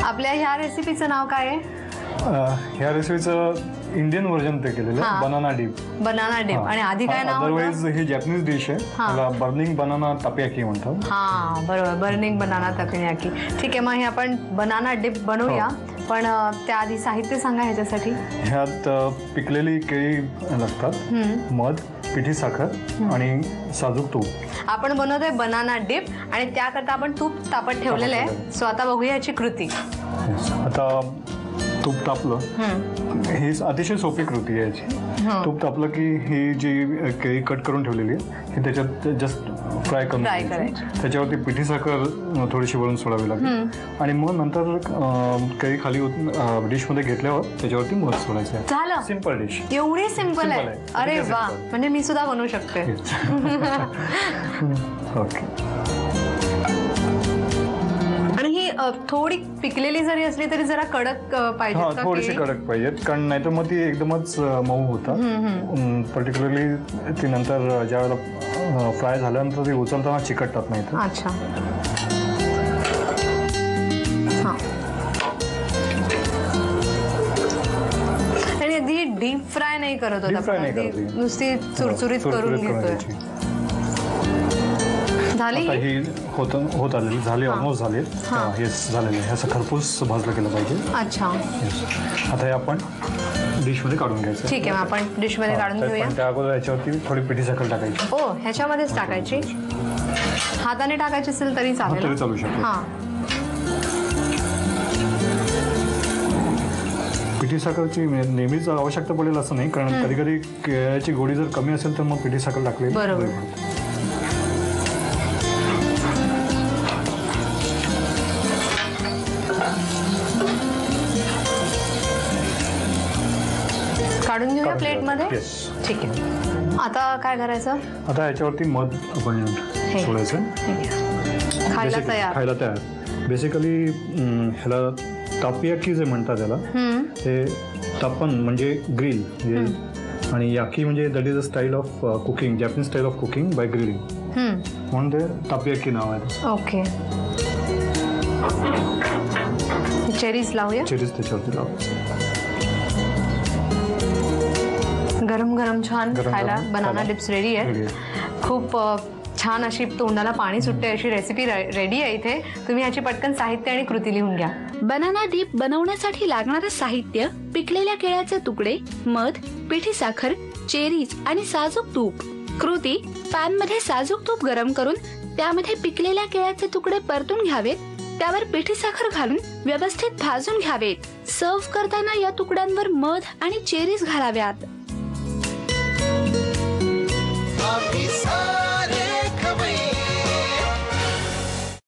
आपल्या ह्या रेसिपीचं नाव काय आहे? ह्या रेसिपीचं इंडियन व्हर्जन ते केलेलं आहे, बनाना डीप. Banana deep. आणि आधी काय नाव? अदरवाइज ही जॅपनीज डिश आहे, त्याला बर्निंग बनाना तापियाकी म्हणतात. हा बरोबर, बर्निंग बनाना तापियाकी. ठीक आहे, मग हे आपण बनाना डीप बनवूया. पण त्याआधी साहित्य सांगा ह्याच्यासाठी. ह्यात पिकलेली केळी लागतात, मध, पिठी साखर आणि साजूक तूप. आपण बनवतोय बनाना डीप आणि त्याकरता आपण तूप तापत ठेवलेलं आहे. सो आता बघूया ह्याची कृती. आता तूप तापलं, ही अतिशय सोपी कृती आहे याची. तूप तापलं की ही जी केळी कट करून ठेवलेली आहे ही त्याच्यात जस्ट फ्राय करून त्याच्यावरती पिठी साखर थोडीशी वरून सोडावी लागेल आणि मग नंतर केळी खाली डिशमध्ये घेतल्यावर त्याच्यावरती मध सोडायचं. झालं, सिंपल डिश. एवढी सिंपल आहे. अरे वा, म्हणजे मी सुद्धा बनवू शकते. ओके. आणि ही थोडी पिकलेली जरी असली तरी जरा कडक पाहिजे. थोडीशी कडक पाहिजेत, कारण नाहीतर मग ती एकदमच मऊ होतात. पर्टिक्युलरली ती नंतर ज्या वेळेला फ्राय झाल्यानंतर ती उचलताना चिकटतात नाही तर. अच्छा. आणि आधी डीप फ्राय नाही करत होता, नुसती चुरचुरीत करून घेतोय. झाली ही होत आलेली, झाली, ऑलमोस्ट झाले. हे झालेलं आहे, असं खरपूस भाजलं केलं पाहिजे. अच्छा. आता हे आपण डिशमध्ये काढून घ्यायचं. ठीक आहे, मग आपण डिशमध्ये काढून घेऊया. त्या अगोदर याच्यावरती थोडी पिठी साखर टाकायची. हो, ह्याच्यामध्येच टाकायची. हाताने टाकायची असेल तरी चालेल. तरी चालू शकतो. पिठी साखरची नेहमीच आवश्यकता पडेल असं नाही, कारण कधी कधी केळ्याची गोडी जर कमी असेल तर मग पिठी साखर टाकली. बरोबर. काढून घेऊया प्लेटमध्ये. ठीक आहे, आता काय करायचं? आता ह्याच्यावरती मध आपण सोडायचं. खायला तयार. बेसिकली ह्याला तापियाकी जे म्हणतात त्याला, ते तापन म्हणजे ग्रिल, आणि याकी म्हणजे that is a style of cooking, Japanese style of cooking by grilling, म्हणून ते तापियाकी नाव आहे. ओके. चेरीज लावूया. चेरीज त्याच्यावरती लावायचं. गरम गरम छान खायला बनाना डिप्स रेडी आहे. खूप छान अशी तोंडाला पाणी सुटते अशी रेसिपी रेडी आहे इथे. तुम्ही ह्याची पटकन साहित्य आणि कृती लिहून घ्या. बनाना डीप बनवण्यासाठी लागणारे साहित्य: पिकलेल्या केळ्याचे तुकडे, मध, पिठी साखर, चेरीज आणि साजूक तूप. कृती: पॅन मध्ये साजूक तूप गरम करून त्यामध्ये पिकलेल्या केळ्याचे तुकडे परतून घ्यावेत. त्यावर पिठी साखर घालून व्यवस्थित भाजून घ्यावेत. सर्व्ह करताना या तुकड्यांवर मध आणि चेरीज घालाव्यात.